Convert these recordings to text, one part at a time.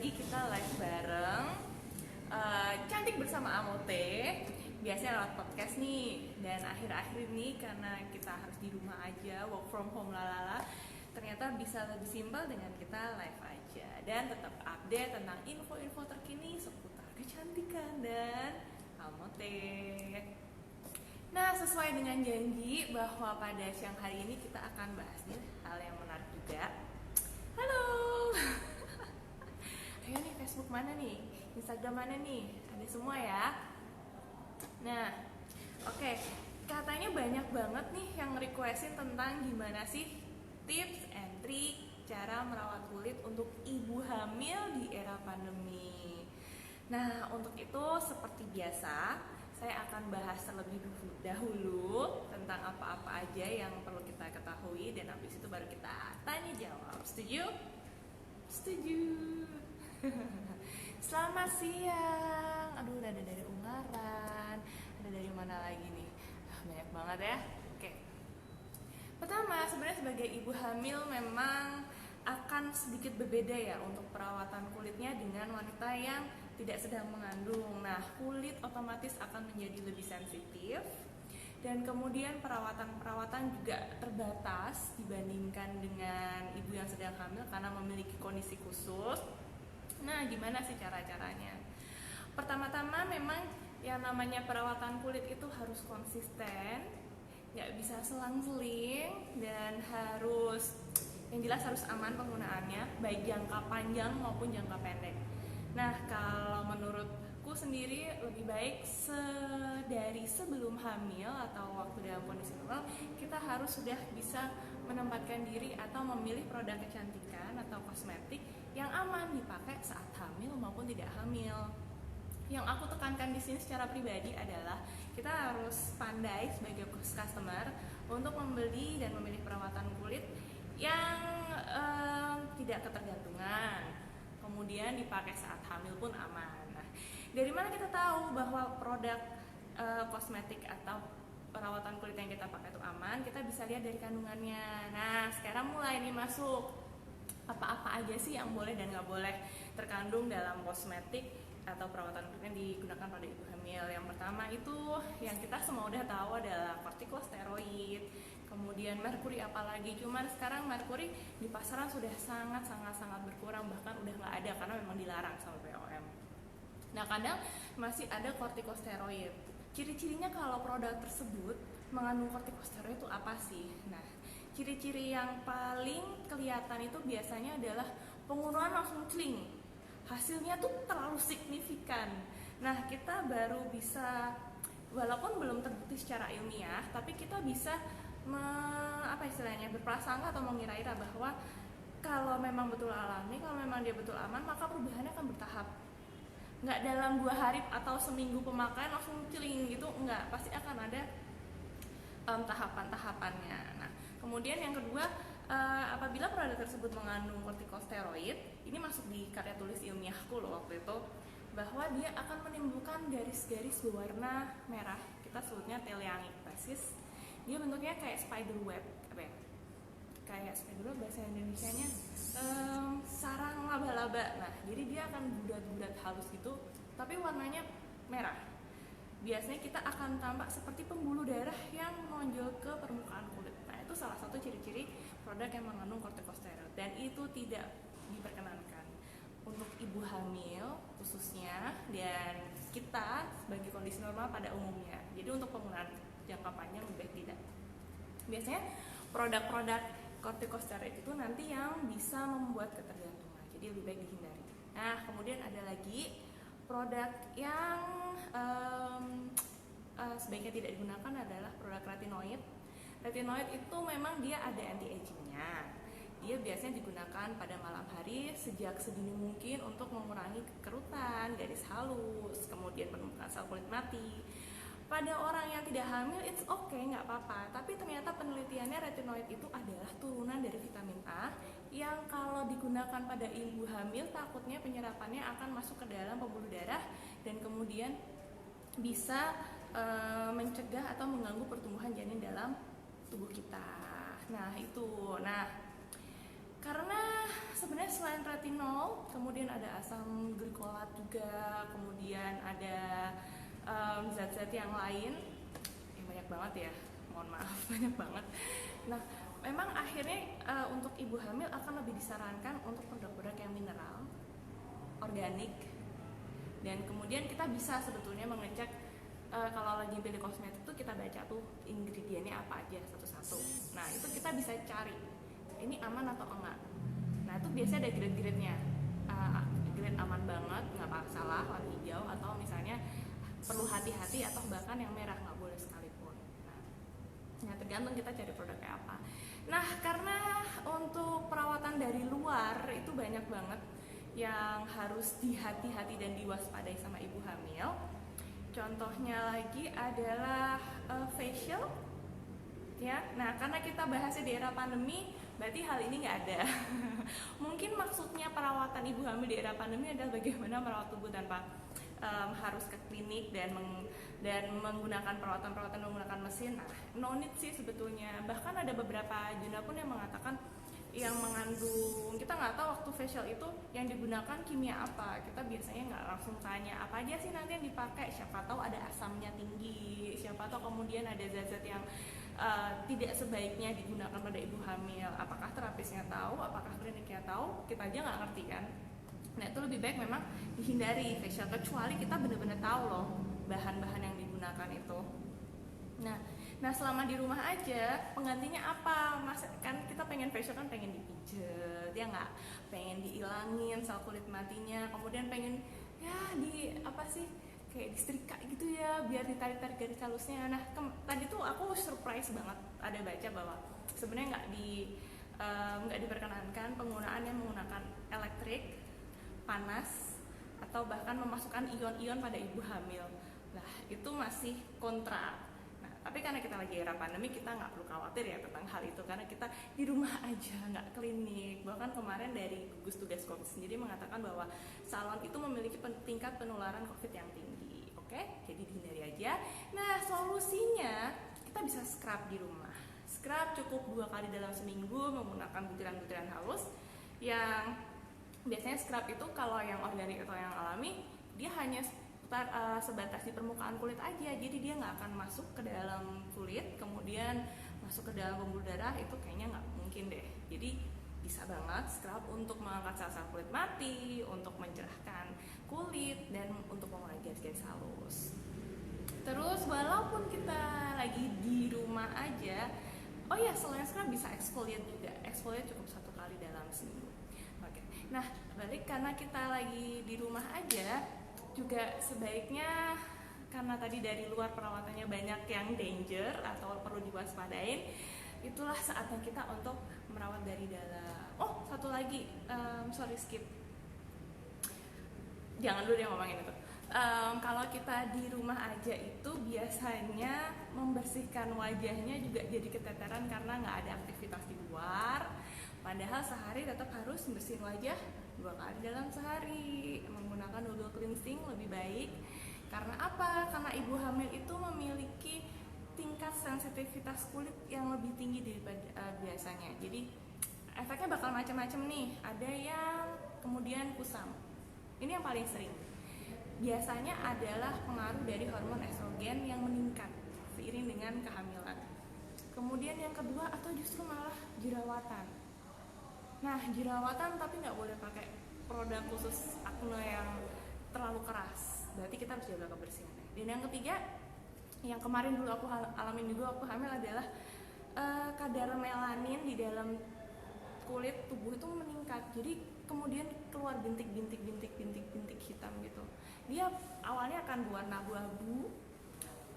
lagi kita live bareng Cantik bersama Amote. Biasanya lewat podcast nih. Dan akhir-akhir ini karena kita harus di rumah aja, work from home lalala, ternyata bisa lebih simpel dengan kita live aja. Dan tetap update tentang info-info terkini seputar kecantikan dan Amote. Nah, sesuai dengan janji bahwa pada siang hari ini kita akan bahas nih hal yang menarik juga. Halo. Ayo nih, Facebook mana nih? Instagram mana nih? Ada semua ya. Nah, oke. Katanya banyak banget nih yang requestin tentang gimana sih tips and trick cara merawat kulit untuk ibu hamil di era pandemi. Nah, untuk itu seperti biasa, saya akan bahas terlebih dahulu tentang apa-apa aja yang perlu kita ketahui, dan habis itu baru kita tanya jawab. Setuju? Setuju. Selamat siang. Aduh, ada dari Ungaran, ada dari mana lagi nih? Banyak banget ya. Oke. Pertama, sebenarnya sebagai ibu hamil memang akan sedikit berbeda ya untuk perawatan kulitnya dengan wanita yang tidak sedang mengandung. Nah, kulit otomatis akan menjadi lebih sensitif, dan kemudian perawatan juga terbatas dibandingkan dengan ibu yang sedang hamil karena memiliki kondisi khusus. Nah, gimana sih cara-caranya? Pertama-tama memang yang namanya perawatan kulit itu harus konsisten, nggak bisa selang-seling, dan yang jelas harus aman penggunaannya, baik jangka panjang maupun jangka pendek. Nah, kalau menurutku sendiri lebih baik dari sebelum hamil atau waktu dalam kondisi normal, kita harus sudah bisa menempatkan diri atau memilih produk kecantikan atau kosmetik yang aman dipakai saat hamil maupun tidak hamil. Yang aku tekankan di sini secara pribadi adalah kita harus pandai sebagai customer untuk membeli dan memilih perawatan kulit yang tidak ketergantungan, kemudian dipakai saat hamil pun aman. Nah, dari mana kita tahu bahwa produk kosmetik atau perawatan kulit yang kita pakai itu aman? Kita bisa lihat dari kandungannya. Nah, sekarang mulai nih masuk apa-apa aja sih yang boleh dan nggak boleh terkandung dalam kosmetik atau perawatan kulit yang digunakan pada ibu hamil. Yang pertama itu yang kita semua udah tahu adalah kortikosteroid, kemudian merkuri, apalagi cuman sekarang merkuri di pasaran sudah sangat berkurang, bahkan udah nggak ada karena memang dilarang sama BOM. Nah, kadang masih ada kortikosteroid. Ciri-cirinya kalau produk tersebut mengandung kortikosteroid itu apa sih? Nah, ciri-ciri yang paling kelihatan itu biasanya adalah pengurangan langsung celing. Hasilnya tuh terlalu signifikan. Nah, kita baru bisa, walaupun belum terbukti secara ilmiah, tapi kita bisa berprasangka atau mengira-ira bahwa kalau memang betul alami, kalau memang dia betul aman, maka perubahannya akan bertahap. Nggak dalam 2 hari atau seminggu pemakaian langsung celing gitu, nggak. Pasti akan ada tahapan-tahapannya. Nah, kemudian yang kedua, apabila produk tersebut mengandung kortikosteroid, ini masuk di karya tulis ilmiahku loh waktu itu, bahwa dia akan menimbulkan garis-garis berwarna merah. Kita sebutnya teleangiobasis. Dia bentuknya kayak spider web, kayak spider web, bahasa Indonesianya sarang laba-laba. Nah, jadi dia akan bulat-bulat halus gitu, tapi warnanya merah. Biasanya kita akan tampak seperti pembuluh darah yang menonjol ke permukaan kulit. Nah, itu salah satu ciri-ciri produk yang mengandung kortikosteroid, dan itu tidak diperkenankan untuk ibu hamil khususnya, dan kita sebagai kondisi normal pada umumnya. Jadi untuk penggunaan jangka panjang lebih baik tidak. Biasanya produk-produk kortikosteroid itu nanti yang bisa membuat ketergantungan, jadi lebih baik dihindari. Nah, kemudian ada lagi produk yang sebaiknya tidak digunakan adalah produk retinoid. Retinoid itu memang dia ada anti-agingnya. Dia biasanya digunakan pada malam hari sejak sedini mungkin untuk mengurangi kerutan, garis halus, kemudian penumpukan sel kulit mati. Pada orang yang tidak hamil, it's okay, nggak apa-apa. Tapi ternyata penelitiannya retinoid itu adalah turunan dari vitamin A yang kalau digunakan pada ibu hamil, takutnya penyerapannya akan masuk ke dalam pembuluh darah dan kemudian bisa mencegah atau mengganggu pertumbuhan janin dalam tubuh kita. Nah, itu. Nah, Karena sebenarnya selain retinol, kemudian ada asam glikolat juga, kemudian ada zat-zat yang lain, banyak banget ya, mohon maaf banyak banget. Nah, memang akhirnya untuk ibu hamil akan lebih disarankan untuk produk-produk yang mineral, organik, dan kemudian kita bisa sebetulnya mengecek kalau lagi pilih kosmetik tuh kita baca tuh ingredientnya apa aja satu-satu. Nah itu kita bisa cari ini aman atau enggak. Nah itu biasanya ada grade-grade-nya. Grade aman banget, nggak masalah, warna hijau, atau misalnya perlu hati-hati atau bahkan yang merah nggak boleh sekalipun. Nah tergantung kita cari produknya apa. Nah karena untuk perawatan dari luar itu banyak banget yang harus dihati-hati dan diwaspadai sama ibu hamil. Contohnya lagi adalah facial, ya. Nah karena kita bahasnya di era pandemi, berarti hal ini nggak ada. Mungkin maksudnya perawatan ibu hamil di era pandemi adalah bagaimana merawat tubuh tanpa harus ke klinik dan menggunakan perawatan menggunakan mesin. Nah, no need sih sebetulnya. Bahkan ada beberapa jurnal pun yang mengatakan yang mengandung, kita nggak tahu waktu facial itu yang digunakan kimia apa. Kita biasanya nggak langsung tanya apa aja sih nanti yang dipakai, siapa tahu ada asamnya tinggi, siapa tahu kemudian ada zat-zat yang tidak sebaiknya digunakan pada ibu hamil. Apakah terapisnya tahu, apakah kliniknya tahu, kita aja nggak ngerti kan. Nah itu lebih baik memang dihindari facial, kecuali kita benar-benar tahu loh bahan-bahan yang digunakan itu. Nah selama di rumah aja penggantinya apa? Mas kan kita pengen facial kan pengen dipijet, ya nggak? Pengen dihilangin sel kulit matinya, kemudian pengen ya di apa sih kayak disetrika gitu ya biar ditarik-tarik garis halusnya. Nah tadi tuh aku surprise banget ada baca bahwa sebenarnya nggak diperkenankan penggunaan yang menggunakan elektrik, panas, atau bahkan memasukkan ion-ion pada ibu hamil. Nah itu masih kontra. Tapi karena kita lagi era pandemi, kita nggak perlu khawatir ya tentang hal itu, karena kita di rumah aja, nggak klinik. Bahkan kemarin dari gugus tugas COVID sendiri mengatakan bahwa salon itu memiliki tingkat penularan COVID yang tinggi. Oke, jadi dihindari aja. Nah solusinya kita bisa scrub di rumah. Scrub cukup 2 kali dalam seminggu menggunakan butiran-butiran halus. Yang biasanya scrub itu kalau yang organik atau yang alami, dia hanya sebatas di permukaan kulit aja, jadi dia nggak akan masuk ke dalam kulit, kemudian masuk ke dalam pembuluh darah, itu kayaknya nggak mungkin deh. Jadi bisa banget scrub untuk mengangkat sel-sel kulit mati, untuk mencerahkan kulit, dan untuk mengurangi garis-garis halus. Terus walaupun kita lagi di rumah aja, oh ya selain scrub bisa exfoliate juga. Exfoliate cukup 1 kali dalam seminggu. Oke. Nah balik karena kita lagi di rumah aja, juga sebaiknya karena tadi dari luar perawatannya banyak yang danger atau perlu diwaspadain, itulah saatnya kita untuk merawat dari dalam. Oh satu lagi, sorry skip, jangan dulu dia ngomongin itu. Kalau kita di rumah aja itu biasanya membersihkan wajahnya juga jadi keteteran karena nggak ada aktivitas di luar. Padahal sehari tetap harus bersihin wajah 2 kali dalam sehari, menggunakan double cleansing lebih baik. Karena apa? Karena ibu hamil itu memiliki tingkat sensitivitas kulit yang lebih tinggi daripada biasanya. Jadi efeknya bakal macam-macam nih. Ada yang kemudian kusam. Ini yang paling sering. Biasanya adalah pengaruh dari hormon estrogen yang meningkat seiring dengan kehamilan. Kemudian yang kedua atau justru malah jerawatan. Nah jerawatan tapi nggak boleh pakai produk khusus acne yang terlalu keras, berarti kita harus jaga kebersihannya. Dan yang ketiga, yang kemarin dulu aku alamin juga aku hamil adalah kadar melanin di dalam kulit tubuh itu meningkat. Jadi kemudian keluar bintik-bintik hitam gitu. Dia awalnya akan berwarna abu-abu,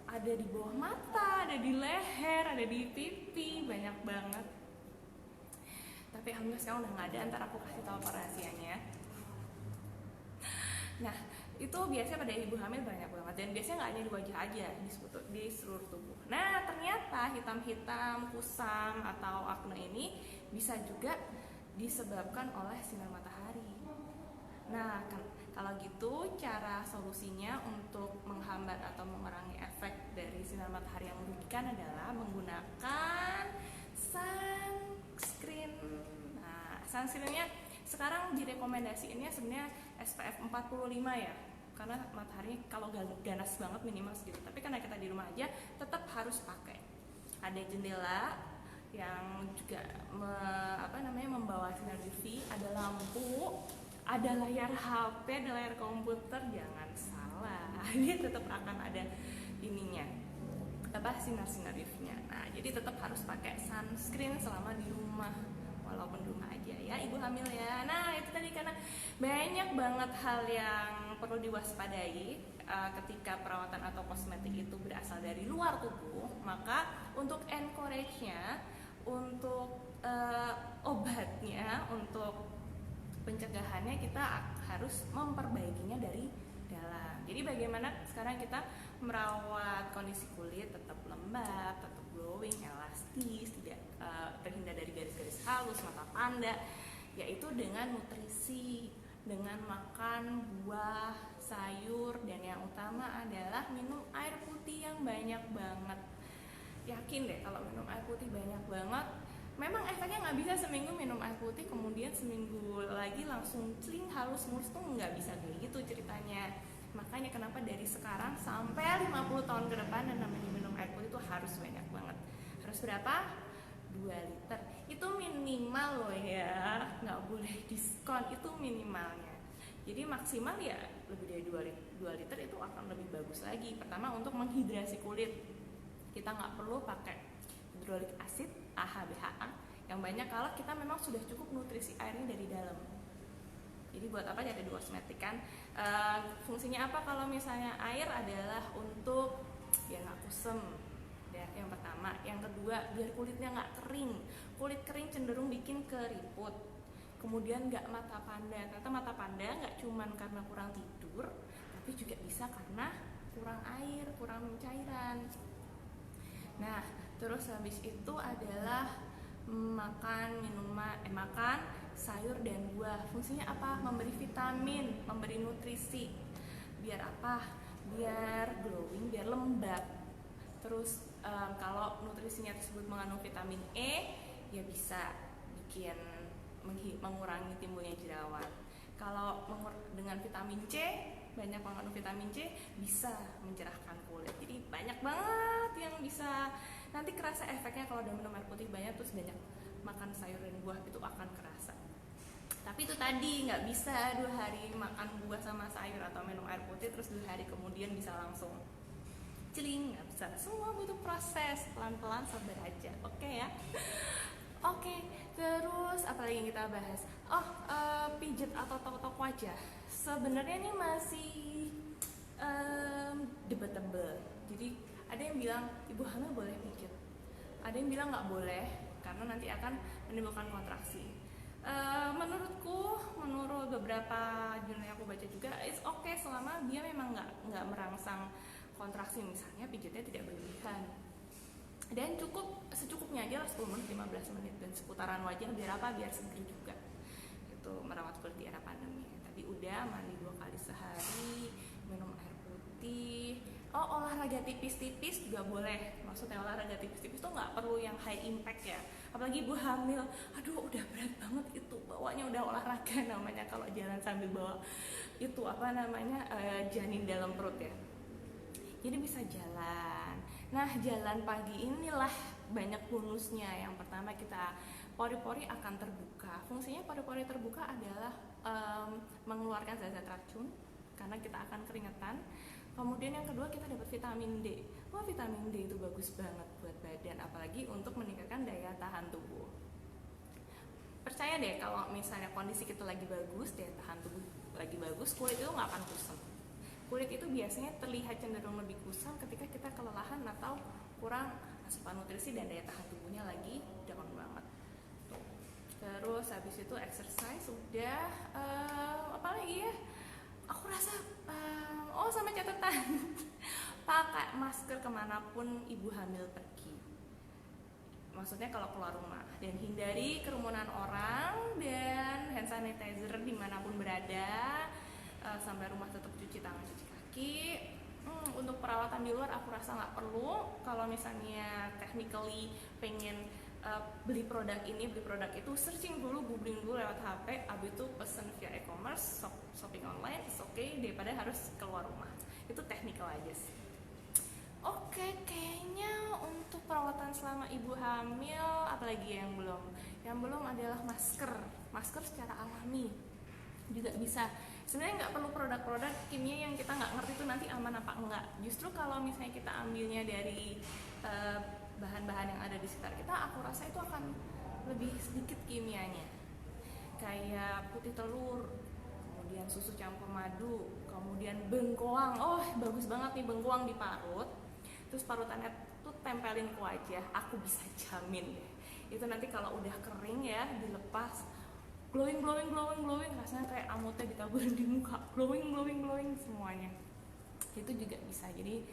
ada di bawah mata, ada di leher, ada di pipi, banyak banget. Tapi alhamdulillah sekarang udah nggak ada, ntar aku kasih tahu apa rahasianya. Nah itu biasanya pada ibu hamil banyak banget, dan biasanya nggak hanya di wajah aja, di seluruh tubuh. Nah ternyata hitam-hitam, kusam atau acne ini bisa juga disebabkan oleh sinar matahari. Nah kalau gitu cara solusinya untuk menghambat atau mengurangi efek dari sinar matahari yang merugikan adalah menggunakan sunscreen. Nah Sunscreennya sekarang direkomendasiinnya sebenarnya SPF 45 ya, karena matahari kalau ganas banget minimal segitu. Tapi karena kita di rumah aja tetap harus pakai. Ada jendela yang juga membawa sinar UV, ada lampu, ada layar HP, ada layar komputer, jangan salah. Ini tetap akan ada ininya, sinar-sinar UV-nya. Nah, jadi tetap harus pakai sunscreen selama di rumah, walaupun di rumah aja ya, ibu hamil ya. Nah, itu tadi karena banyak banget hal yang perlu diwaspadai ketika perawatan atau kosmetik itu berasal dari luar tubuh. Maka untuk encourage-nya, untuk obatnya, untuk pencegahannya kita harus memperbaikinya dari dalam. Jadi bagaimana sekarang kita merawat kondisi kulit tetap lembab, tetap glowing, elastis, tidak terhindar dari garis-garis halus, mata panda, yaitu dengan nutrisi, dengan makan buah, sayur, dan yang utama adalah minum air putih yang banyak banget. Yakin deh kalau minum air putih banyak banget, memang efeknya nggak bisa seminggu minum air putih kemudian seminggu lagi langsung cling halus mulus, tuh nggak bisa kayak gitu ceritanya. Makanya kenapa dari sekarang sampai 50 tahun ke depan yang namanya minum air putih itu harus banyak banget. Harus berapa? 2 liter. Itu minimal loh ya, nggak boleh diskon, itu minimalnya. Jadi maksimal ya lebih dari 2 liter itu akan lebih bagus lagi. Pertama untuk menghidrasi kulit, kita nggak perlu pakai hidrolik asid AHA/BHA yang banyak kalau kita memang sudah cukup nutrisi airnya dari dalam. Jadi buat apa jadi kosmetik kan? Fungsinya apa kalau misalnya air adalah untuk biar nggak kusem ya, yang pertama. Yang kedua biar kulitnya nggak kering. Kulit kering cenderung bikin keriput. Kemudian nggak mata panda. Ternyata mata panda nggak cuman karena kurang tidur, tapi juga bisa karena kurang air, kurang cairan. Nah, terus habis itu adalah makan sayur dan buah. Fungsinya apa? Memberi vitamin, memberi nutrisi. Biar apa? Biar glowing, biar lembab. Terus kalau nutrisinya tersebut mengandung vitamin E, ya bisa bikin mengurangi timbulnya jerawat. Kalau dengan vitamin C, banyak mengandung vitamin C, bisa mencerahkan kulit. Jadi banyak banget yang bisa, nanti kerasa efeknya kalau udah minum air putih banyak, terus banyak makan sayur dan buah, itu akan kerasa. Tapi itu tadi nggak bisa 2 hari makan buah sama sayur atau minum air putih terus 2 hari kemudian bisa langsung celing, nggak bisa. Semua butuh proses, pelan-pelan, sabar aja. Oke ya. Oke, terus apa lagi yang kita bahas? Pijat atau tok-tok wajah. Sebenarnya ini masih debatable. Jadi ada yang bilang ibu hamil boleh pijat, ada yang bilang nggak boleh karena nanti akan menimbulkan kontraksi. Menurut beberapa jurnal yang aku baca juga, it's okay selama dia memang nggak merangsang kontraksi, misalnya pijatnya tidak berlebihan. Dan secukupnya aja lah 10 menit, 15 menit, dan seputaran wajah biar apa? Biar seger juga. Itu merawat kulit di era pandemi. Tadi udah mandi 2 kali sehari, minum air putih. Olahraga tipis-tipis juga boleh. Maksudnya olahraga tipis-tipis tuh nggak perlu yang high impact ya. Apalagi ibu hamil, aduh udah berat banget itu, bawanya udah olahraga namanya kalau jalan sambil bawa itu janin dalam perut ya. Jadi bisa jalan. Nah, jalan pagi inilah banyak bonusnya. Yang pertama, kita pori-pori akan terbuka. Fungsinya pori-pori terbuka adalah mengeluarkan zat-zat racun karena kita akan keringetan. Kemudian yang kedua, kita dapat vitamin D. Vitamin D itu bagus banget buat badan, apalagi untuk meningkatkan daya tahan tubuh. Percaya deh kalau misalnya kondisi kita lagi bagus, daya tahan tubuh lagi bagus, kulit itu nggak akan kusam. Kulit itu biasanya terlihat cenderung lebih kusam ketika kita kelelahan atau kurang asupan nutrisi dan daya tahan tubuhnya lagi down banget. Terus habis itu exercise udah, apa lagi ya? Aku rasa sama catatan pakai masker kemanapun ibu hamil pergi. Maksudnya kalau keluar rumah, dan hindari kerumunan orang, dan hand sanitizer dimanapun berada. Sampai rumah tetap cuci tangan, cuci kaki. Untuk perawatan di luar aku rasa nggak perlu. Kalau misalnya technically pengen beli produk ini, beli produk itu, searching dulu, googling dulu lewat HP, abis itu pesen via e-commerce, shopping online, it's okay, daripada harus keluar rumah. Itu technical aja sih. Oke, kayaknya untuk perawatan selama ibu hamil, apalagi yang belum? Yang belum adalah masker secara alami juga bisa. Sebenarnya nggak perlu produk-produk kimia yang kita nggak ngerti itu nanti aman apa enggak. Justru kalau misalnya kita ambilnya dari bahan-bahan yang ada di sekitar kita, aku rasa itu akan lebih sedikit kimianya. Kayak putih telur, kemudian susu campur madu, kemudian bengkoang. Oh, bagus banget nih bengkoang diparut. Terus parutannya tuh tempelin ke wajah. Aku bisa jamin deh. Itu nanti kalau udah kering ya, dilepas glowing, rasanya kayak amutnya ditaburin di muka, glowing semuanya. Itu juga bisa. Jadi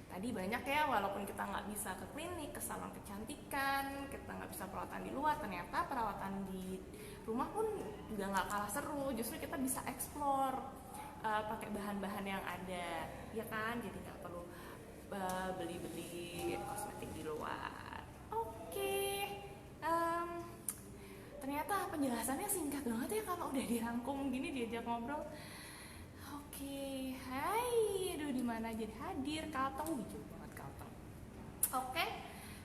tadi banyak ya, walaupun kita nggak bisa ke klinik, ke salon kecantikan, kita nggak bisa perawatan di luar, ternyata perawatan di rumah pun juga nggak kalah seru. Justru kita bisa explore pakai bahan-bahan yang ada, ya kan? Jadi nggak perlu beli-beli kosmetik di luar. Oke. Ternyata penjelasannya singkat banget ya kalau udah dirangkum gini, diajak ngobrol. Oke, hai, aduh dimana aja hadir, Kalteng, lucu banget Kalteng. Oke,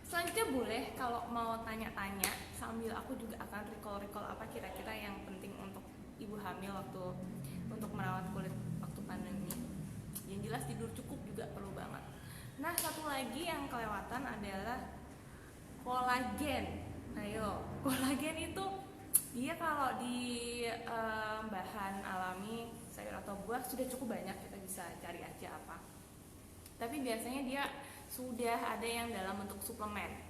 selanjutnya boleh kalau mau tanya-tanya sambil aku juga akan recall apa kira-kira yang penting untuk ibu hamil waktu untuk merawat kulit waktu pandemi. Yang jelas tidur cukup juga perlu banget. Nah, satu lagi yang kelewatan adalah kolagen. Ayo, kolagen itu dia kalau di bahan alami sayur atau buah sudah cukup banyak, kita bisa cari aja apa. Tapi biasanya dia sudah ada yang dalam bentuk suplemen,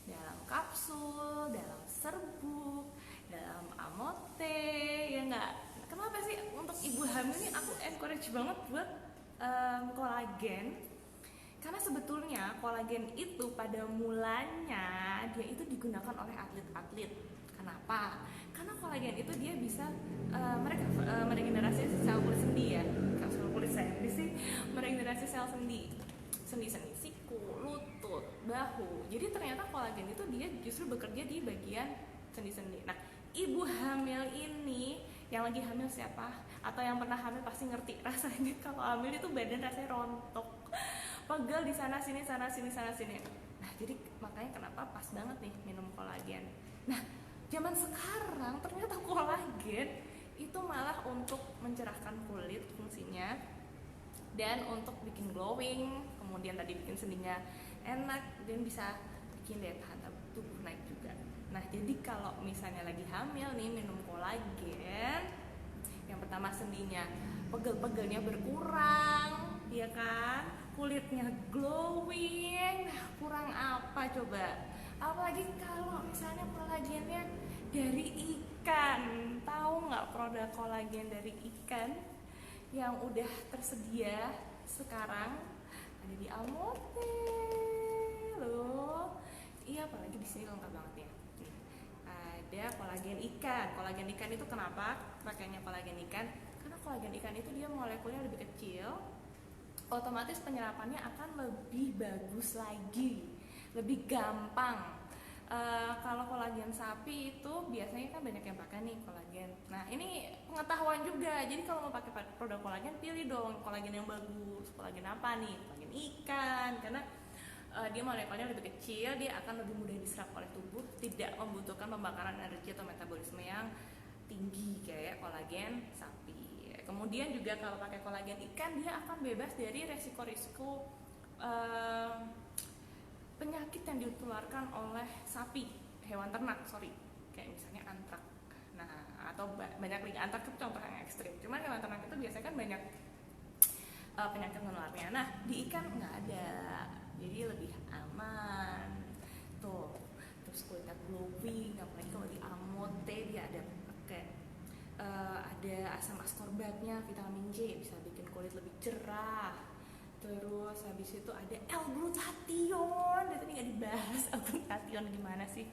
dalam kapsul, dalam serbuk, dalam amote, ya enggak? Kenapa sih untuk ibu hamil ini aku encourage banget buat kolagen? Karena sebetulnya kolagen itu pada mulanya dia itu digunakan oleh atlet-atlet. Kenapa? Karena kolagen itu dia bisa meregenerasi sel kulit sendi ya. Sel kulit sendi sih, meregenerasi sel sendi siku, lutut, bahu. Jadi ternyata kolagen itu dia justru bekerja di bagian sendi-sendi. Nah, ibu hamil ini yang lagi hamil siapa? Atau yang pernah hamil pasti ngerti rasanya kalau hamil itu badan rasanya rontok, pegel di sana sini. Nah, jadi makanya kenapa pas banget nih minum kolagen. Nah, zaman sekarang ternyata kolagen itu malah untuk mencerahkan kulit fungsinya dan untuk bikin glowing, kemudian tadi bikin sendinya enak dan bisa bikin daya tahan tubuh naik juga. Nah, jadi kalau misalnya lagi hamil nih minum kolagen, yang pertama sendinya pegel-pegelnya berkurang, ya kan? Kulitnya glowing. Nah, kurang apa coba? Apalagi kalau misalnya kolagennya dari ikan. Tahu nggak produk kolagen dari ikan yang udah tersedia sekarang? Ada di Amote loh. Iya, apalagi di sini lengkap banget ya. Ada kolagen ikan. Kolagen ikan itu kenapa pakainya kolagen ikan? Karena kolagen ikan itu dia molekulnya lebih kecil, otomatis penyerapannya akan lebih bagus lagi, lebih gampang. Kalau kolagen sapi itu biasanya kan banyak yang pakai nih kolagen. Nah, ini pengetahuan juga. Jadi kalau mau pakai produk kolagen, pilih dong kolagen yang bagus. Kolagen apa nih? Kolagen ikan, karena dia molekulnya lebih kecil, dia akan lebih mudah diserap oleh tubuh, tidak membutuhkan pembakaran energi atau metabolisme yang tinggi kayak kolagen sapi. Kemudian juga kalau pakai kolagen ikan, dia akan bebas dari resiko-risiko penyakit yang ditularkan oleh sapi, hewan ternak, kayak misalnya antrak. Nah, atau banyak lagi, antrak itu contoh yang ekstrim. Cuman hewan ternak itu biasanya kan banyak penyakit menularnya. Nah, di ikan nggak ada, jadi lebih aman. Tuh, terus kulitnya glowing, apalagi kalau di Amote dia ada pakai ada asam askorbatnya, vitamin J, bisa bikin kulit lebih cerah. Terus habis itu ada L-glutathione, dari tadi nggak dibahas L-glutathione gimana sih?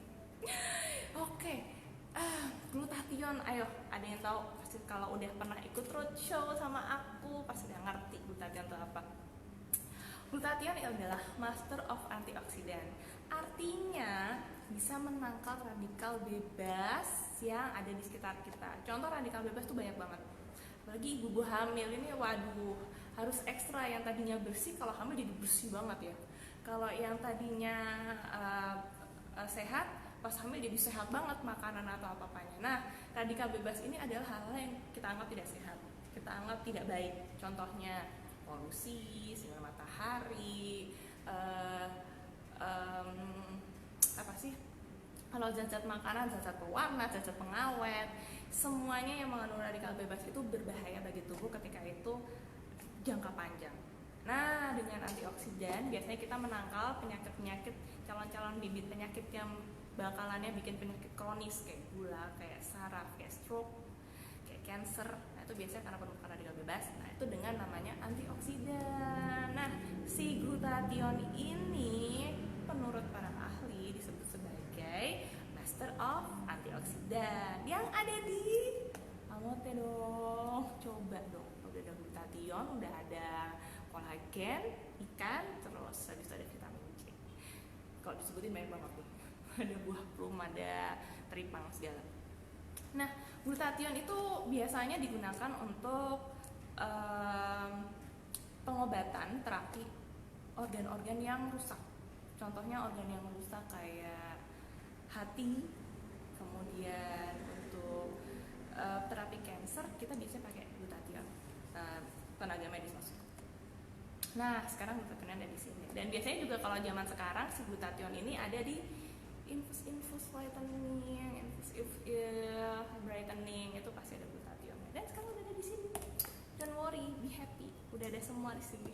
Oke, glutathione, ayo ada yang tahu? Pasti kalau udah pernah ikut roadshow sama aku pasti udah ngerti glutathione itu apa. Glutathione adalah master of antioksidan. Artinya bisa menangkal radikal bebas yang ada di sekitar kita. Contoh radikal bebas tuh banyak banget. Apalagi ibu-ibu hamil ini, waduh, harus ekstra. Yang tadinya bersih, kalau hamil jadi bersih banget ya. Kalau yang tadinya sehat, pas hamil jadi sehat banget makanan atau apa-apanya. Nah, radikal bebas ini adalah hal-hal yang kita anggap tidak sehat, kita anggap tidak baik. Contohnya polusi, sinar matahari, apa sih? Kalau zat-zat makanan, zat-zat pewarna, zat-zat pengawet, semuanya yang mengandung radikal bebas itu berbahaya bagi tubuh ketika itu jangka panjang. Nah, dengan antioksidan biasanya kita menangkal penyakit-penyakit, calon-calon bibit penyakit yang bakalannya bikin penyakit kronis kayak gula, kayak saraf, kayak stroke, kayak cancer. Nah, itu biasanya karena permukaan radikal bebas. Nah, itu dengan namanya antioksidan. Nah, si glutathione ini menurut para ahli disebut sebagai master of antioksidan yang ada di amote dong. Coba dong, udah ada glutathione, udah ada kolagen, ikan, terus habis itu ada vitamin C. Kalau disebutin banyak banget tuh. Ada buah plum, ada teripang segala. Nah, glutathione itu biasanya digunakan untuk pengobatan terapi organ-organ yang rusak. Contohnya organ yang rusak kayak hati, kemudian untuk terapi cancer kita biasanya pakai glutathione, tenaga medis maksudnya. Nah, sekarang glutathione ada di sini. Dan biasanya juga kalau zaman sekarang si glutathione ini ada di infus whitening, infus brightening, itu pasti ada glutathione. Dan sekarang udah ada di sini. Don't worry, be happy. Udah ada semua di sini.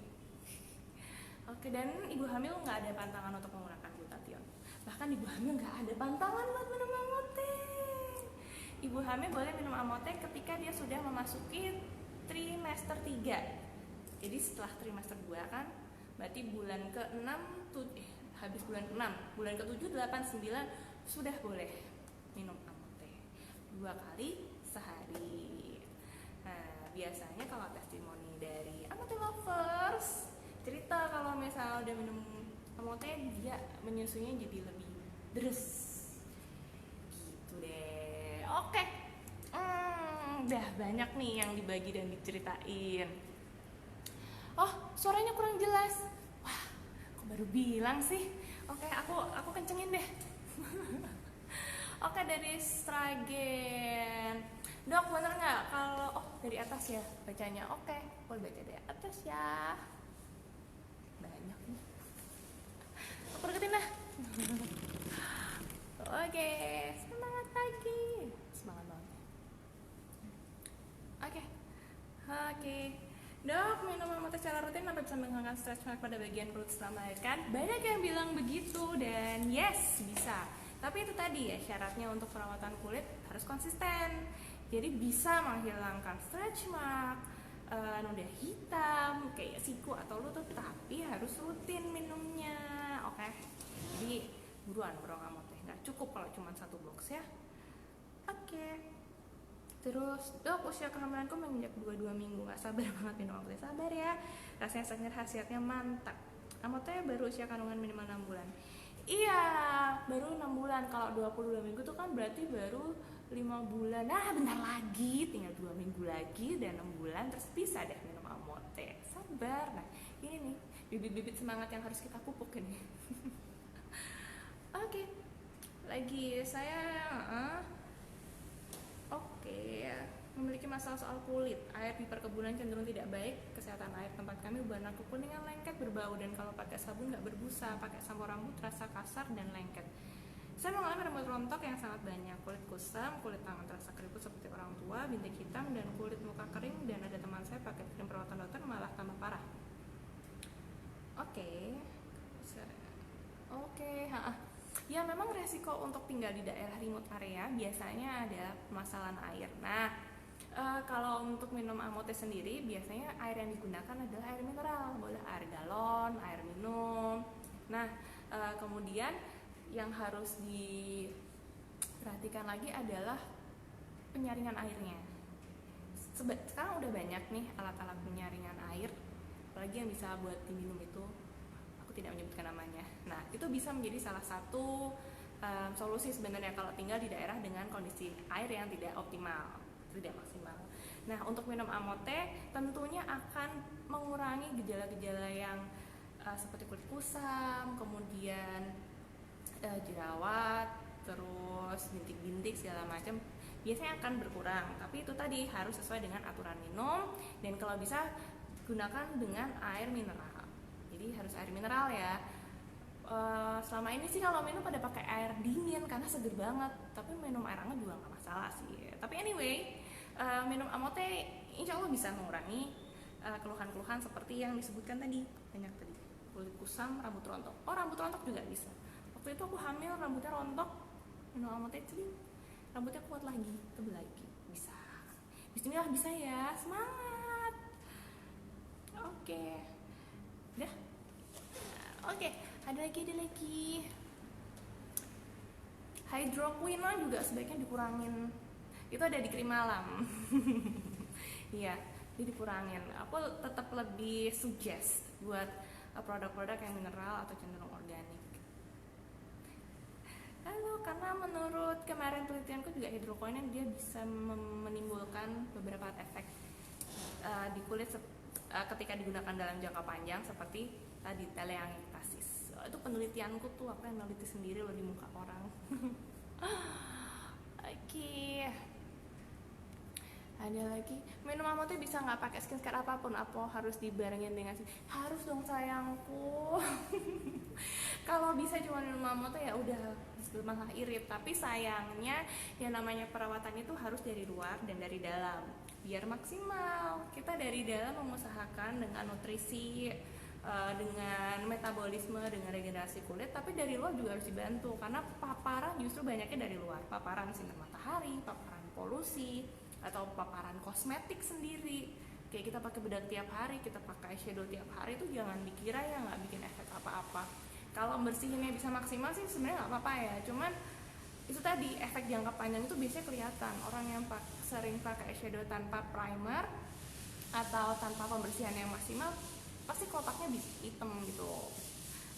Oke, dan ibu hamil nggak ada pantangan untuk menggunakan glutathione. Bahkan ibu hamil nggak ada pantangan buat minum amote. Ibu hamil boleh minum amote ketika dia sudah memasuki trimester 3. Jadi setelah trimester 2 kan, berarti bulan ke-6 habis bulan ke-6, bulan ke-7, 8, 9 sudah boleh minum amote 2 kali sehari. Nah, biasanya kalau testimoni dari amote lovers cerita kalau misalnya udah minum amote dia menyusunya jadi lebih deres gitu deh. Oke, udah banyak nih yang dibagi dan diceritain. Oh, suaranya kurang jelas. Wah, aku baru bilang sih. Oke, aku kencengin deh. Oke, dari Stragen. Dok, bener nggak kalau dari atas ya bacanya? Oke, boleh baca dari atas ya. Banyak nih. Aku deketin dah. Oke, semangat pagi. Semangat banget. Oke. Dok, minum amote secara rutin apa bisa menghilangkan stretch mark pada bagian perut setelah melahirkan? Banyak yang bilang begitu dan yes, bisa. Tapi itu tadi ya, syaratnya untuk perawatan kulit harus konsisten. Jadi bisa menghilangkan stretch mark, noda hitam, kayak siku atau lutut, tapi harus rutin minumnya. Oke. Jadi buruan borong amote, nggak cukup kalau cuma 1 box ya. Oke. Terus, dok, usia kehamilanku menginjak 22 minggu, gak sabar banget minum amote. Sabar ya, rasanya segar, khasiatnya mantap. Amote baru usia kandungan minimal 6 bulan. Iya, baru 6 bulan. Kalau 22 minggu tuh kan berarti baru 5 bulan. Nah, bentar lagi, tinggal 2 minggu lagi dan 6 bulan, terus bisa deh minum amote. Sabar. Nah, ini nih, bibit-bibit semangat yang harus kita pupuk ini. Oke, lagi saya memiliki masalah soal kulit. Air di perkebunan cenderung tidak baik. Kesehatan air tempat kami berwarna kekuningan, lengket, berbau, dan kalau pakai sabun nggak berbusa. Pakai sampo rambut terasa kasar dan lengket. Saya mengalami rambut rontok yang sangat banyak, kulit kusam, kulit tangan terasa keriput seperti orang tua, bintik hitam, dan kulit muka kering. Dan ada teman saya pakai krim perawatan dokter malah tambah parah. Oke. Ya, memang resiko untuk tinggal di daerah remote area biasanya ada permasalahan air. Nah, kalau untuk minum amote sendiri biasanya air yang digunakan adalah air mineral, boleh air galon, air minum. Nah, kemudian yang harus diperhatikan lagi adalah penyaringan airnya. Sekarang udah banyak nih alat-alat penyaringan air, apalagi yang bisa buat diminum itu. Aku tidak menyebutkan namanya. Nah, itu bisa menjadi salah satu solusi sebenarnya kalau tinggal di daerah dengan kondisi air yang tidak optimal, tidak maksimal. Nah, untuk minum amote tentunya akan mengurangi gejala-gejala yang seperti kulit kusam, kemudian jerawat, terus bintik-bintik segala macam biasanya akan berkurang. Tapi itu tadi harus sesuai dengan aturan minum, dan kalau bisa gunakan dengan air mineral. Jadi harus air mineral ya. Selama ini sih kalau minum pada pakai air dingin karena seger banget, tapi minum air hangat juga nggak masalah sih. Tapi anyway, minum amote insya Allah bisa mengurangi keluhan-keluhan seperti yang disebutkan tadi, banyak tadi, kulit kusam, rambut rontok. Oh, rambut rontok juga bisa. Waktu itu aku hamil, rambutnya rontok, minum amote celing, rambutnya kuat lagi, tebal lagi, bisa. Bismillah, bisa ya, semangat. Oke, udah. Oke, ada lagi. Hydroquinone juga sebaiknya dikurangin. Itu ada di krim malam. Iya, jadi dikurangin. Aku tetap lebih suggest buat produk-produk yang mineral atau cenderung organik. Lalu karena menurut kemarin penelitianku juga hidroquinone dia bisa menimbulkan beberapa efek di kulit ketika digunakan dalam jangka panjang seperti tadi teleangektasis. Itu penelitianku tuh, aku yang meneliti sendiri loh di muka orang. Oke. Ada lagi, minum amote bisa nggak pakai skincare apapun? Apa harus dibarengin dengan harus dong sayangku. Kalau bisa cuma minum amote ya udah, malah irit. Tapi sayangnya yang namanya perawatan itu harus dari luar dan dari dalam biar maksimal. Kita dari dalam mengusahakan dengan nutrisi, dengan metabolisme, dengan regenerasi kulit, tapi dari luar juga harus dibantu karena paparan justru banyaknya dari luar. Paparan sinar matahari, paparan polusi, atau paparan kosmetik sendiri. Kayak kita pakai bedak tiap hari, kita pakai shadow tiap hari, itu jangan dikira ya nggak bikin efek apa-apa. Kalau bersihinnya bisa maksimal sih sebenarnya nggak apa-apa ya, cuman itu tadi efek jangka panjang itu biasanya kelihatan. Orang yang sering pakai shadow tanpa primer atau tanpa pembersihan yang maksimal pasti kotaknya bisa hitam gitu,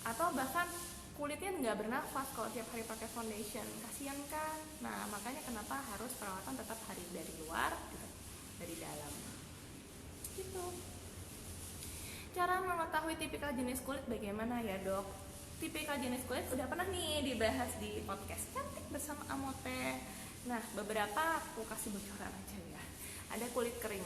atau bahkan kulitnya nggak bernafas kalau tiap hari pakai foundation, kasihan kan. Nah, makanya kenapa harus perawatan tetap hari dari luar, tetap dari dalam gitu. Cara mengetahui tipikal jenis kulit bagaimana ya dok? Tipikal jenis kulit udah pernah nih dibahas di podcast Cantik Bersama Amote. Nah, beberapa aku kasih bocoran aja ya. Ada kulit kering.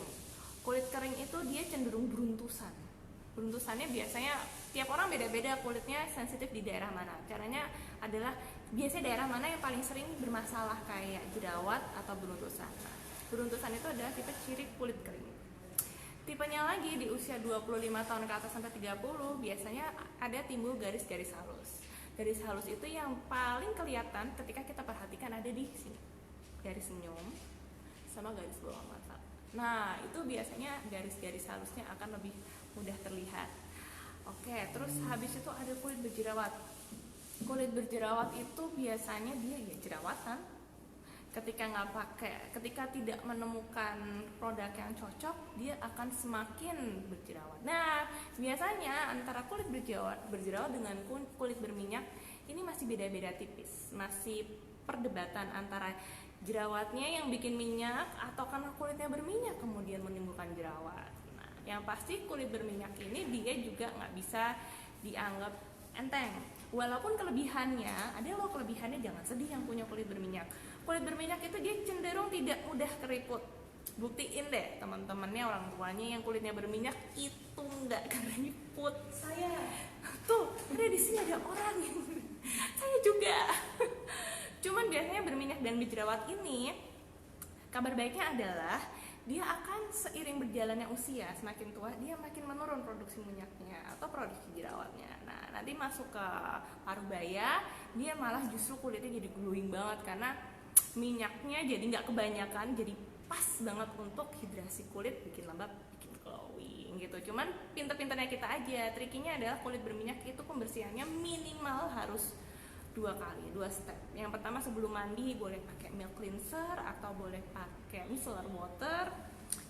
Kulit kering itu dia cenderung beruntusan. Beruntusannya biasanya tiap orang beda-beda kulitnya sensitif di daerah mana. Caranya adalah biasanya daerah mana yang paling sering bermasalah kayak jerawat atau beruntusan. Nah, beruntusan itu adalah tipe ciri kulit kering. Tipenya lagi di usia 25 tahun ke atas sampai 30 biasanya ada timbul garis-garis halus. Garis halus itu yang paling kelihatan ketika kita perhatikan ada di sini. Garis senyum sama garis bawah mata. Nah, itu biasanya garis-garis halusnya akan lebih mudah terlihat. Oke, terus habis itu ada kulit berjerawat. Kulit berjerawat itu biasanya dia ya jerawatan. Ketika tidak menemukan produk yang cocok, dia akan semakin berjerawat. Nah, biasanya antara kulit berjerawat dengan kulit berminyak ini masih beda-beda tipis. Masih perdebatan antara jerawatnya yang bikin minyak atau karena kulitnya berminyak kemudian menimbulkan jerawat. Nah, yang pasti kulit berminyak ini dia juga nggak bisa dianggap enteng. Walaupun kelebihannya, ada loh kelebihannya, jangan sedih yang punya kulit berminyak. Kulit berminyak itu dia cenderung tidak mudah keriput. Buktiin deh teman-temannya, orang tuanya yang kulitnya berminyak itu nggak keriput. Saya tuh ada di sini ada orang yang saya juga. Cuman biasanya berminyak dan berjerawat ini kabar baiknya adalah dia akan seiring berjalannya usia, semakin tua dia makin menurun produksi minyaknya atau produksi jerawatnya. Nah, nanti masuk ke paruh baya dia malah justru kulitnya jadi glowing banget karena minyaknya jadi nggak kebanyakan, jadi pas banget untuk hidrasi kulit, bikin lembab, bikin glowing gitu. Cuman pinter-pinternya kita aja, trikinya adalah kulit berminyak itu pembersihannya minimal harus 2 step. Yang pertama sebelum mandi boleh pakai milk cleanser atau boleh pakai micellar water.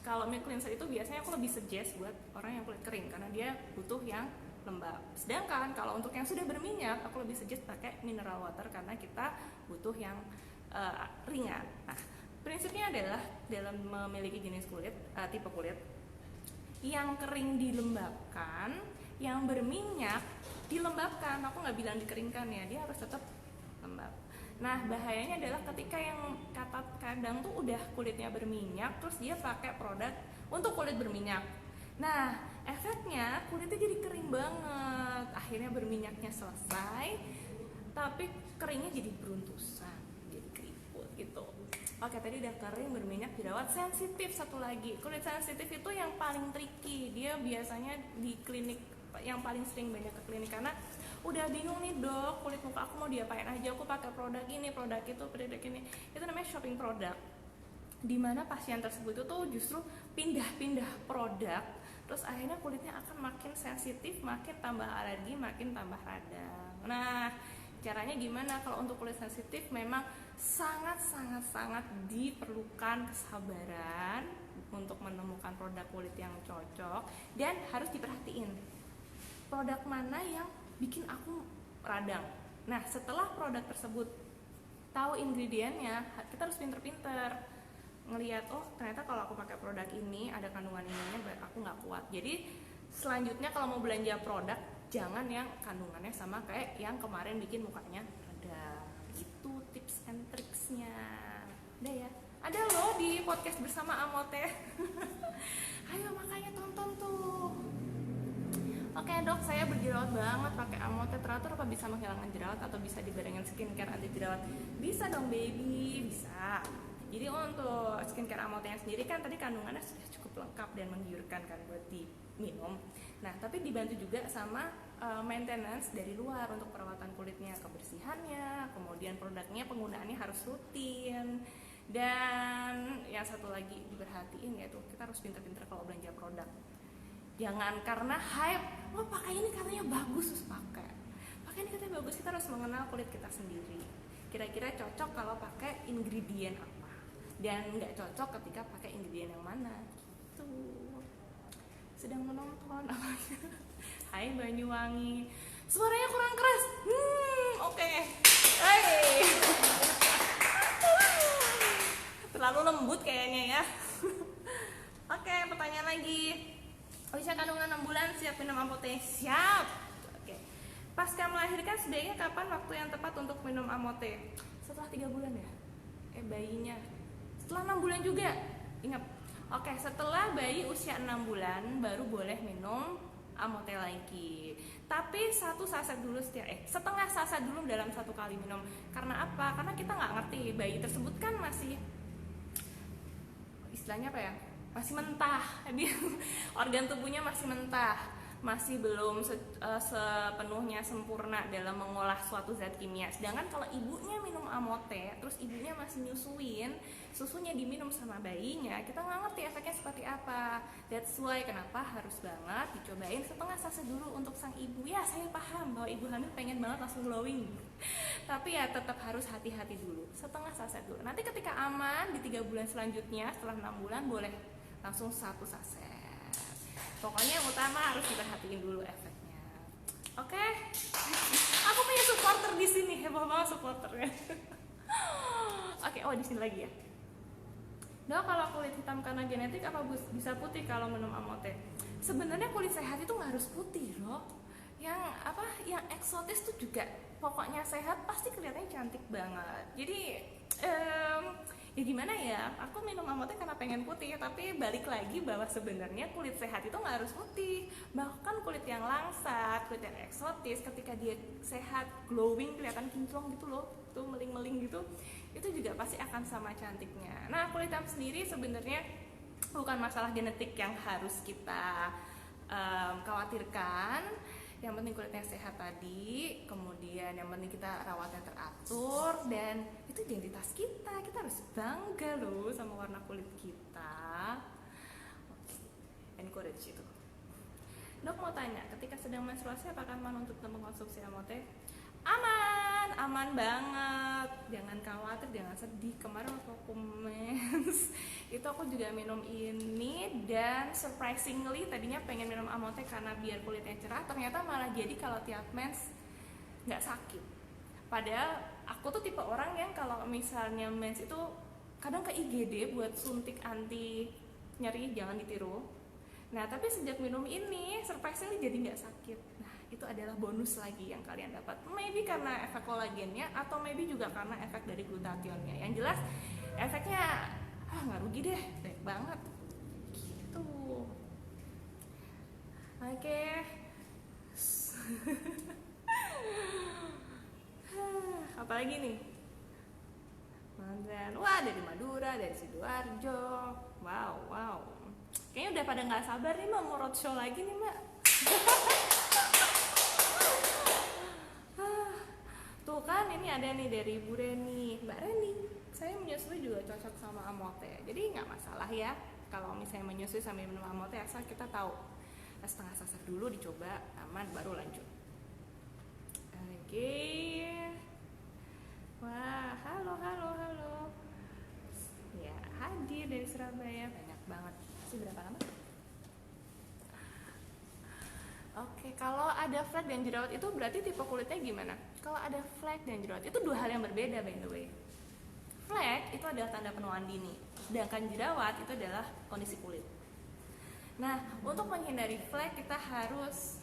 Kalau milk cleanser itu biasanya aku lebih suggest buat orang yang kulit kering karena dia butuh yang lembab. Sedangkan kalau untuk yang sudah berminyak, aku lebih suggest pakai mineral water karena kita butuh yang ringan. Nah, prinsipnya adalah dalam memiliki jenis kulit, tipe kulit yang kering dilembabkan, yang berminyak dilembabkan. Aku nggak bilang dikeringkan ya, dia harus tetap lembab. Nah, bahayanya adalah ketika yang kadang tuh udah kulitnya berminyak, terus dia pakai produk untuk kulit berminyak. Nah, efeknya kulitnya jadi kering banget. Akhirnya berminyaknya selesai, tapi keringnya jadi beruntusan, jadi keriput gitu. Oke, tadi udah kering, berminyak, jerawat, sensitif. Satu lagi, kulit sensitif itu yang paling tricky. Dia biasanya di klinik yang paling sering banyak ke klinik karena udah bingung nih, dok, kulit muka aku mau diapain aja, aku pakai produk ini, produk itu, produk ini. Itu namanya shopping produk, dimana pasien tersebut itu tuh justru pindah-pindah produk, terus akhirnya kulitnya akan makin sensitif, makin tambah alergi, makin tambah radang. Nah, caranya gimana? Kalau untuk kulit sensitif memang sangat diperlukan kesabaran untuk menemukan produk kulit yang cocok, dan harus diperhatiin produk mana yang bikin aku radang. Nah, setelah produk tersebut tahu ingredientnya, kita harus pinter-pinter ngelihat, oh ternyata kalau aku pakai produk ini ada kandungan ininya, aku nggak kuat. Jadi selanjutnya kalau mau belanja produk, jangan yang kandungannya sama kayak yang kemarin bikin mukanya radang. Itu tips and tricksnya. Udah ya, ada loh di podcast bersama Amote. Ayo makanya tonton tuh. Oke dok, saya berjerawat banget, pakai Amote teratur apa bisa menghilangkan jerawat atau bisa dibarengin skincare anti jerawat? Bisa dong baby, bisa. Jadi untuk skincare Amote yang sendiri kan tadi kandungannya sudah cukup lengkap dan menggiurkan kan buat diminum. Nah, tapi dibantu juga sama maintenance dari luar untuk perawatan kulitnya, kebersihannya, kemudian produknya penggunaannya harus rutin. Dan yang satu lagi diperhatiin yaitu kita harus pinter-pinter kalau belanja produk. Jangan karena hype, lo pakai ini katanya bagus, terus pakai ini katanya bagus. Kita harus mengenal kulit kita sendiri. Kira-kira cocok kalau pakai ingredient apa, dan nggak cocok ketika pakai ingredient yang mana. Gitu. Sedang menonton namanya. Hai Banyuwangi, suaranya kurang keras. Oke. Hey. Terlalu lembut kayaknya ya. Oke, pertanyaan lagi. Usia kandungan 6 bulan siap minum Amote? Siap. Oke. Pasca melahirkan sebaiknya kapan waktu yang tepat untuk minum Amote? Setelah 3 bulan ya? Bayinya setelah 6 bulan juga. Ingat. Oke, setelah bayi usia 6 bulan baru boleh minum Amote lagi. Tapi satu saset dulu setengah saset dulu dalam satu kali minum. Karena apa? Karena kita nggak ngerti bayi tersebut kan masih, istilahnya apa ya? Masih mentah, dia organ tubuhnya masih mentah, masih belum sepenuhnya sempurna dalam mengolah suatu zat kimia. Sedangkan kalau ibunya minum Amote, terus ibunya masih nyusuin, susunya diminum sama bayinya, kita nggak ngerti efeknya seperti apa. That's why kenapa harus banget dicobain setengah saset dulu untuk sang ibu. Ya, saya paham bahwa ibu hamil pengen banget langsung glowing, tapi ya tetap harus hati-hati dulu, setengah saset dulu. Nanti ketika aman di 3 bulan selanjutnya, setelah 6 bulan boleh langsung 1 saset. Pokoknya yang utama harus diperhatiin dulu efeknya. Oke? Aku punya supporter di sini, heboh banget supporternya. Oke, di sini lagi ya. Dok, kalau kulit hitam karena genetik apa bisa putih kalau minum Amote? Sebenarnya kulit sehat itu nggak harus putih loh. Yang eksotis tuh juga pokoknya sehat pasti kelihatannya cantik banget. Jadi ya gimana ya, aku minum Amote karena pengen putih, tapi balik lagi bahwa sebenarnya kulit sehat itu nggak harus putih. Bahkan kulit yang langsat, kulit yang eksotis, ketika dia sehat, glowing, kelihatan kinclong gitu loh, tuh meling-meling gitu, itu juga pasti akan sama cantiknya. Nah, kulit hitam sendiri sebenarnya bukan masalah genetik yang harus kita khawatirkan. Yang penting kulitnya sehat tadi, kemudian yang penting kita rawatnya teratur, dan itu identitas kita harus bangga loh sama warna kulit kita. Encourage itu. Dok mau tanya, ketika sedang menstruasi apakah aman untuk mengkonsumsi Amote? Aman, aman banget, jangan khawatir, jangan sedih. Kemarin waktu aku mens itu aku juga minum ini, dan surprisingly tadinya pengen minum Amote karena biar kulitnya cerah, ternyata malah jadi kalau tiap mens nggak sakit. Padahal aku tuh tipe orang yang kalau misalnya mens itu kadang ke IGD buat suntik anti nyeri, jangan ditiru. Nah tapi sejak minum ini surprisingly jadi nggak sakit. Nah itu adalah bonus lagi yang kalian dapat, maybe karena efek kolagennya atau maybe juga karena efek dari glutathionnya. Yang jelas efeknya nggak rugi deh, baik banget gitu. Oke. Apalagi nih? Mantan, wah dari Madura, dari Sidoarjo, wow. Kayaknya udah pada nggak sabar nih Mbak mau roadshow lagi nih Mbak. Tuh kan ini ada nih dari Bu Reni, Mbak Reni. Saya menyusui juga cocok sama Amote, jadi nggak masalah ya kalau misalnya menyusui sambil minum Amote, asal kita tahu setengah sasak dulu dicoba aman baru lanjut. Oke. Wah, halo. Ya, hadir dari Surabaya, banyak banget. Masih berapa lama? Oke, kalau ada flek dan jerawat itu berarti tipe kulitnya gimana? Kalau ada flek dan jerawat itu dua hal yang berbeda by the way. Flek itu adalah tanda penuaan dini, sedangkan jerawat itu adalah kondisi kulit. Nah, untuk menghindari flek kita harus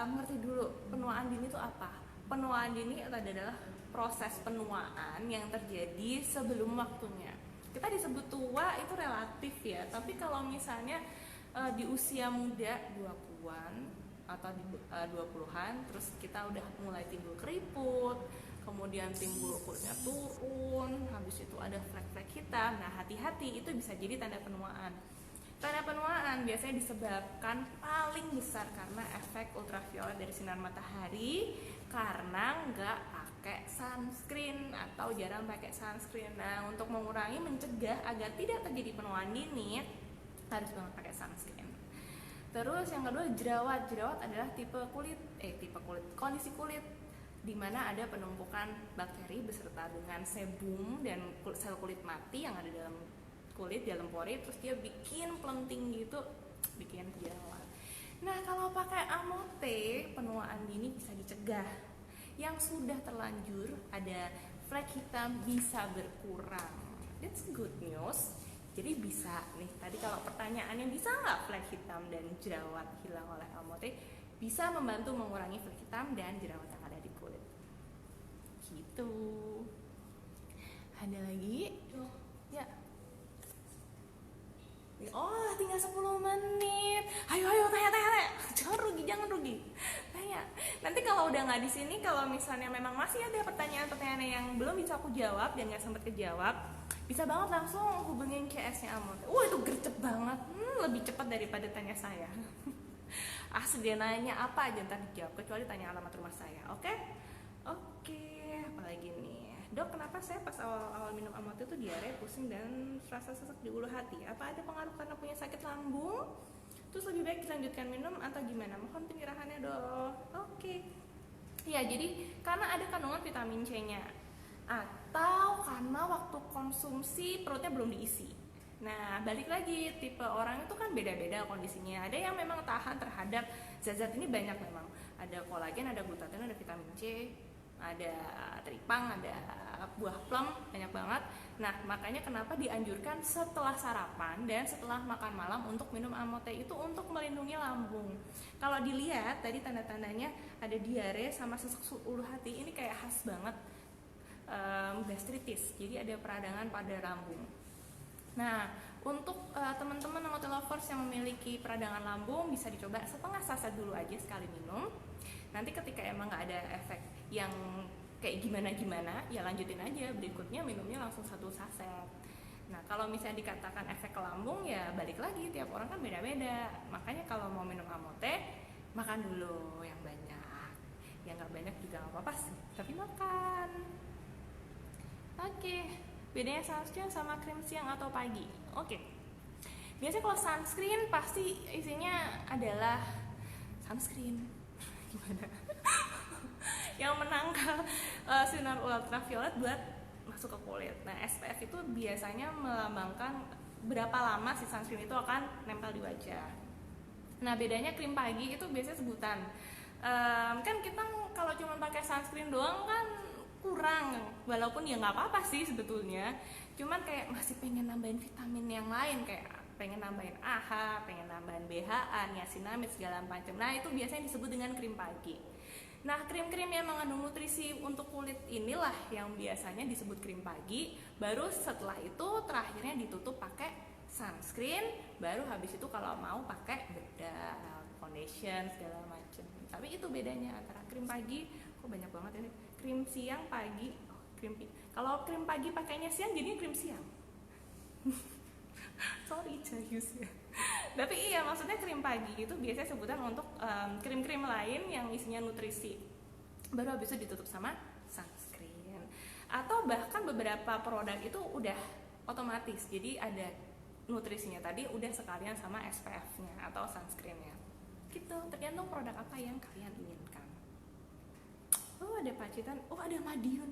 mengerti dulu penuaan dini itu apa. Penuaan dini itu adalah proses penuaan yang terjadi sebelum waktunya. Kita disebut tua itu relatif ya, tapi kalau misalnya di usia muda 20-an atau di 20-an terus kita udah mulai timbul keriput, kemudian timbul kulitnya turun, habis itu ada flek-flek hitam. Nah, hati-hati, itu bisa jadi tanda penuaan. Tanda penuaan biasanya disebabkan paling besar karena efek ultraviolet dari sinar matahari, karena nggak pakai sunscreen atau jarang pakai sunscreen. Nah, untuk mengurangi, mencegah agar tidak terjadi penuaan dini, harus banget pakai sunscreen. Terus yang kedua, jerawat adalah kondisi kulit di mana ada penumpukan bakteri beserta dengan sebum dan sel kulit mati yang ada dalam kulit, dalam pori, terus dia bikin pelenting gitu, bikin jerawat. Nah, kalau pakai Amote, penuaan dini bisa dicegah. Yang sudah terlanjur ada flek hitam bisa berkurang. That's good news. Jadi bisa nih, tadi kalau pertanyaannya bisa nggak flek hitam dan jerawat hilang oleh Amote, bisa membantu mengurangi flek hitam dan jerawat yang ada di kulit. Gitu. Ada lagi? Ya. Oh, tinggal 10 menit. Ayo tanya. Jangan rugi. Tanya. Nanti kalau udah nggak di sini, kalau misalnya memang masih ada pertanyaan-pertanyaan yang belum bisa aku jawab dan nggak sempat kejawab, bisa banget langsung hubungin CS-nya Amote. Itu gercep banget. Lebih cepat daripada tanya saya. Dia nanya apa aja ntar dijawab, kecuali tanya alamat rumah saya. Oke, apalagi nih? Dok, kenapa saya pas awal-awal minum Amote itu diare, pusing, dan rasa sesak di ulu hati? Apa ada pengaruh karena punya sakit lambung? Terus lebih baik dilanjutkan minum atau gimana? Mohon pencerahannya dok. Ya, jadi karena ada kandungan vitamin C-nya, atau karena waktu konsumsi perutnya belum diisi. Nah, balik lagi, tipe orang itu kan beda-beda kondisinya. Ada yang memang tahan terhadap zat-zat ini, banyak memang. Ada kolagen, ada glutathione, ada vitamin C, ada teripang, ada buah plum, banyak banget. Nah, makanya kenapa dianjurkan setelah sarapan dan setelah makan malam untuk minum Amote itu untuk melindungi lambung. Kalau dilihat tadi tanda-tandanya ada diare sama sesak ulu hati, ini kayak khas banget gastritis, jadi ada peradangan pada lambung. Nah, untuk teman-teman Amote lovers yang memiliki peradangan lambung, bisa dicoba setengah saset dulu aja sekali minum. Nanti ketika emang nggak ada efek yang kayak gimana, ya lanjutin aja, berikutnya minumnya langsung 1 saset. Nah, kalau misalnya dikatakan efek ke lambung, ya balik lagi, tiap orang kan beda-beda. Makanya kalau mau minum Amote, makan dulu yang banyak. Yang nggak banyak juga nggak apa-apa sih, tapi makan. Bedanya sunscreen sama krim siang atau pagi? Biasanya kalau sunscreen pasti isinya adalah sunscreen. Gimana? yang menangkal sinar ultraviolet buat masuk ke kulit. Nah, SPF itu biasanya melambangkan berapa lama si sunscreen itu akan nempel di wajah. Nah, bedanya krim pagi itu biasanya sebutan. Kan kita kalau cuma pakai sunscreen doang kan kurang, walaupun ya nggak apa-apa sih sebetulnya. Cuman kayak masih pengen nambahin vitamin yang lain, kayak pengen nambahin AHA, pengen nambahin BHA, niacinamide segala macam. Nah, itu biasanya disebut dengan krim pagi. Nah, krim-krim yang mengandung nutrisi untuk kulit inilah yang biasanya disebut krim pagi. Baru setelah itu terakhirnya ditutup pakai sunscreen. Baru habis itu kalau mau pakai bedak, foundation segala macam. Tapi itu bedanya antara krim pagi, kok banyak banget ini. Krim siang, pagi, kalau krim pagi pakainya siang jadinya krim siang. Sorry, jayus ya. Tapi iya, maksudnya krim pagi itu biasanya sebutan untuk krim-krim lain yang isinya nutrisi. Baru habis itu ditutup sama sunscreen. Atau bahkan beberapa produk itu udah otomatis, jadi ada nutrisinya tadi udah sekalian sama SPF-nya atau sunscreen-nya. Gitu, tergantung produk apa yang kalian inginkan. Oh, ada Pacitan, oh ada Madiun.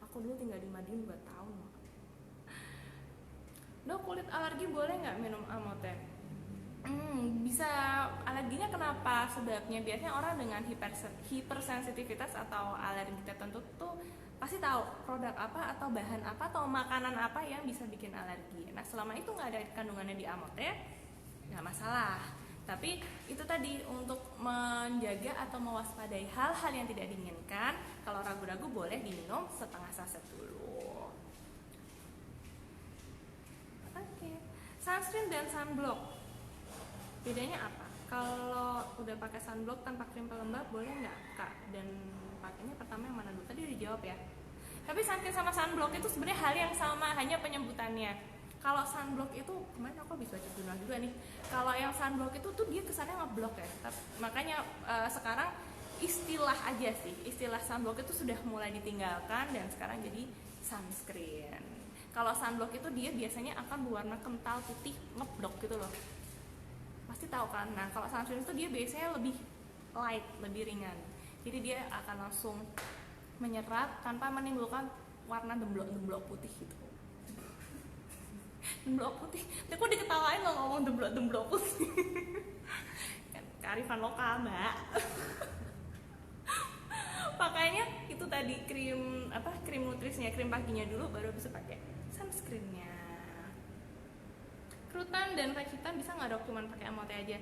Aku dulu tinggal di Madiun 2 tahun. Dok, kulit alergi boleh nggak minum Amote? Bisa. Alerginya kenapa? Sebabnya biasanya orang dengan hipersensitivitas atau alergi tertentu tuh pasti tahu produk apa atau bahan apa atau makanan apa yang bisa bikin alergi. Nah, selama itu nggak ada kandungannya di Amote, nggak masalah. Tapi itu tadi untuk menjaga atau mewaspadai hal-hal yang tidak diinginkan. Kalau ragu-ragu boleh diminum setengah saset dulu. Sunscreen dan sunblock, bedanya apa? Kalau udah pakai sunblock tanpa krim pelembab boleh nggak, Kak? Dan pakainya pertama yang mana dulu? Tadi udah dijawab ya. Tapi sunscreen sama sunblock itu sebenarnya hal yang sama, hanya penyebutannya. Kalau sunblock itu, kemarin aku bisa baca jurnal juga nih. Kalau yang sunblock itu tuh dia kesannya ngeblok ya. Makanya sekarang istilah aja sih, istilah sunblock itu sudah mulai ditinggalkan dan sekarang jadi sunscreen. Kalau sunblock itu dia biasanya akan berwarna kental putih ngeblok gitu loh. Pasti tahu kan? Nah, kalau sunscreen itu dia biasanya lebih light, lebih ringan. Jadi dia akan langsung menyerap tanpa menimbulkan warna demblok-demblok putih gitu. Demblok putih. Tapi kok diketawain lo ngomong demblok-demblok putih. Kan kearifan lokal, Mbak. Makanya itu tadi krim nutrisinya, krim paginya dulu baru bisa pakai sunscreennya. Kerutan dan racitan bisa nggak, Dok, cuman pakai Amote aja?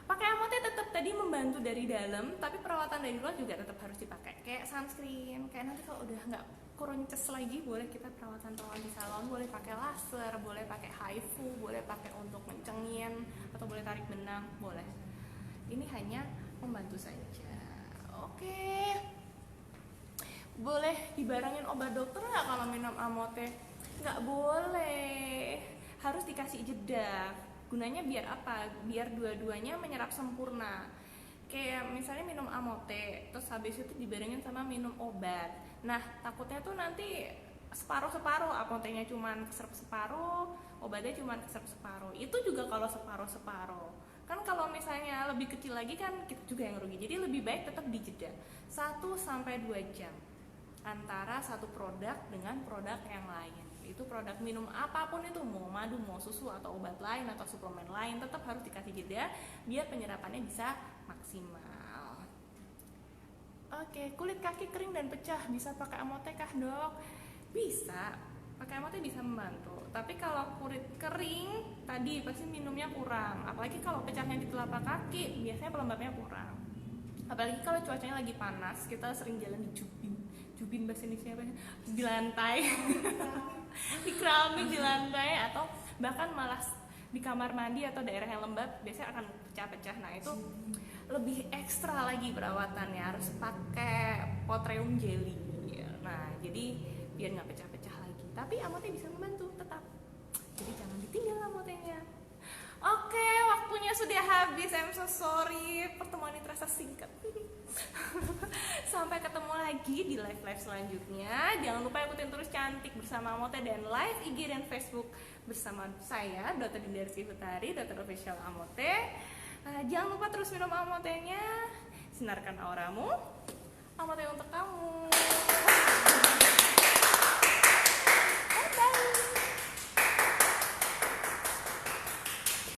Pakai Amote tetap tadi membantu dari dalam, tapi perawatan dari luar juga tetap harus dipakai. Kayak sunscreen, kayak nanti kalau udah nggak kurunces lagi boleh kita perawatan di salon, boleh pakai laser, boleh pakai HIFU, boleh pakai untuk mencengin atau boleh tarik benang, boleh. Ini hanya membantu saja. Oke. Boleh dibarengin obat dokter nggak kalau minum Amote? Nggak boleh, harus dikasih jeda. Gunanya biar apa? Biar dua-duanya menyerap sempurna. Kayak misalnya minum Amote, terus habis itu dibarengin sama minum obat. Nah, takutnya tuh nanti separuh-separuh, Amotenya cuman keserap separuh, obatnya cuman keserap separuh. Itu juga kalau separuh-separuh. Kan kalau misalnya lebih kecil lagi kan kita juga yang rugi. Jadi lebih baik tetap dijeda 1-2 jam antara satu produk dengan produk yang lain. Itu produk minum apapun itu, mau madu, mau susu atau obat lain atau suplemen lain, tetap harus dikasih jeda biar penyerapannya bisa maksimal. Oke, kulit kaki kering dan pecah bisa pakai Amote kah, Dok? Bisa, pakai Amote bisa membantu. Tapi kalau kulit kering tadi pasti minumnya kurang. Apalagi kalau pecahnya di telapak kaki, biasanya pelembabnya kurang. Apalagi kalau cuacanya lagi panas, kita sering jalan di jubin bahasa Indonesia apa? Di lantai, di keramik di lantai, atau bahkan malah di kamar mandi atau daerah yang lembab biasanya akan pecah-pecah. Nah, itu lebih ekstra lagi perawatannya, harus pakai Potreum jelly. Nah, jadi biar nggak pecah-pecah lagi. Tapi Amote bisa membantu tetap. Jadi jangan ditinggal Amotenya. Oke, waktunya sudah habis. I'm so sorry, pertemuan ini terasa singkat. Sampai ketemu lagi di live selanjutnya. Jangan lupa ikutin terus Cantik bersama Amote dan live IG dan Facebook bersama saya, Dr. Dinda Rizky Hutari, Dr. Official Amote. Jangan lupa terus minum Amotenya. Sinarkan auramu. Selamat ya untuk kamu.